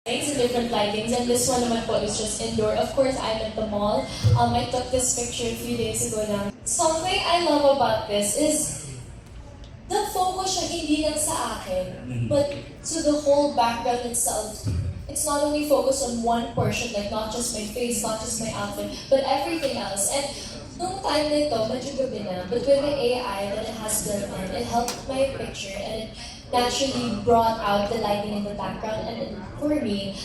in different lightings, and this one naman po is just indoor. Of course, I'm at the mall. I took this picture a few days ago lang. Something I love about this is the focus siya hindi lang sa akin, but to the whole background itself. It's not only focused on one portion, like not just my face, not just my outfit, but everything else. And nung time na ito, medyo gabi na, but with the AI that it has built in, it helped my picture, and it naturally brought out the lighting in the background. And for me,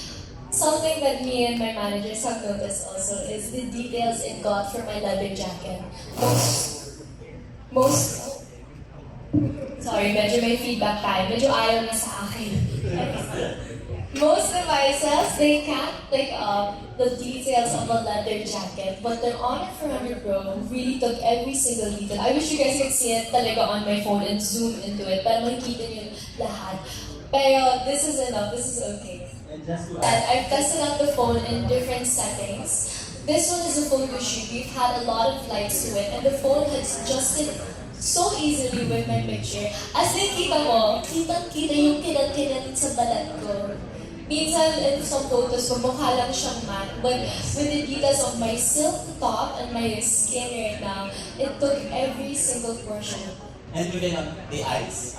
something that me and my managers have noticed also is the details it got for my leather jacket. Most sorry, medyo may feedback tayo. Medyo ayaw na sa akin. Most devices, they can't pick up the details of a leather jacket, but the Honor 400 Pro really took every single detail. I wish you guys could see it talaga on my phone and zoom into it, para makikita niyo lahat. Pero this is enough, this is okay. And I've tested out the phone in different settings. This one is a photo shoot. We've had a lot of lights to it, and the phone has adjusted so easily with my picture. As in, kita mo, kitang-kita yung kinat-kinat sa balat ko. Minsan, in some photos, mukha lang siyang matte, but with the details of my silk top and my skin right now, it took every single portion. And even on the eyes,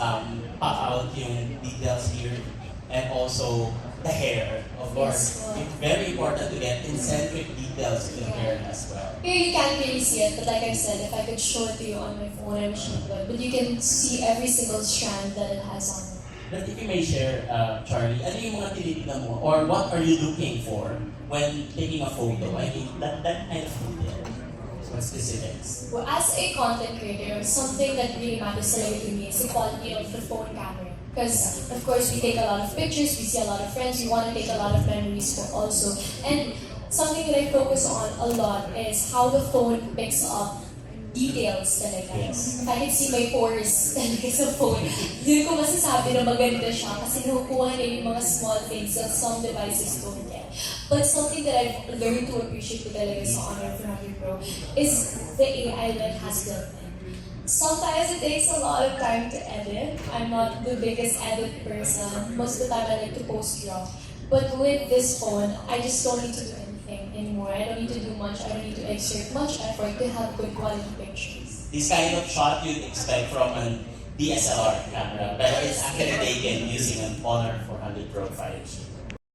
pop out yung details here, and also the hair, of course. Yes, It's very important to get concentric details in the hair as well. Here you can't really see it, but like I said, if I could show it to you on my phone, I wish I could. But you can see every single strand that it has on it. But if you may share, Charlie, ano yung mga tinitignan mo, or what are you looking for when taking a photo? I mean, that kind of detail. What specifics? Well, as a content creator, something that really matters talaga to me is the quality of the phone camera. Because, of course, we take a lot of pictures, we see a lot of friends, we want to take a lot of memories also. And something that I focus on a lot is how the phone picks up details talaga. Yes. If I can see my pores talaga sa phone, hindi ko masasabi na maganda siya kasi nakukuha niya yung mga small things that some devices don't get. But something that I've learned to appreciate ko talaga sa Honor 400 Pro is the AI that has built in. Sometimes it takes a lot of time to edit. I'm not the biggest edit person. Most of the time I like to post raw. But with this phone, I just don't need to do anything anymore. I don't need to do much. I don't need to exert much effort to have good quality pictures. This kind of shot you'd expect from a DSLR camera, but it's actually taken using an Honor 400 Pro 5G.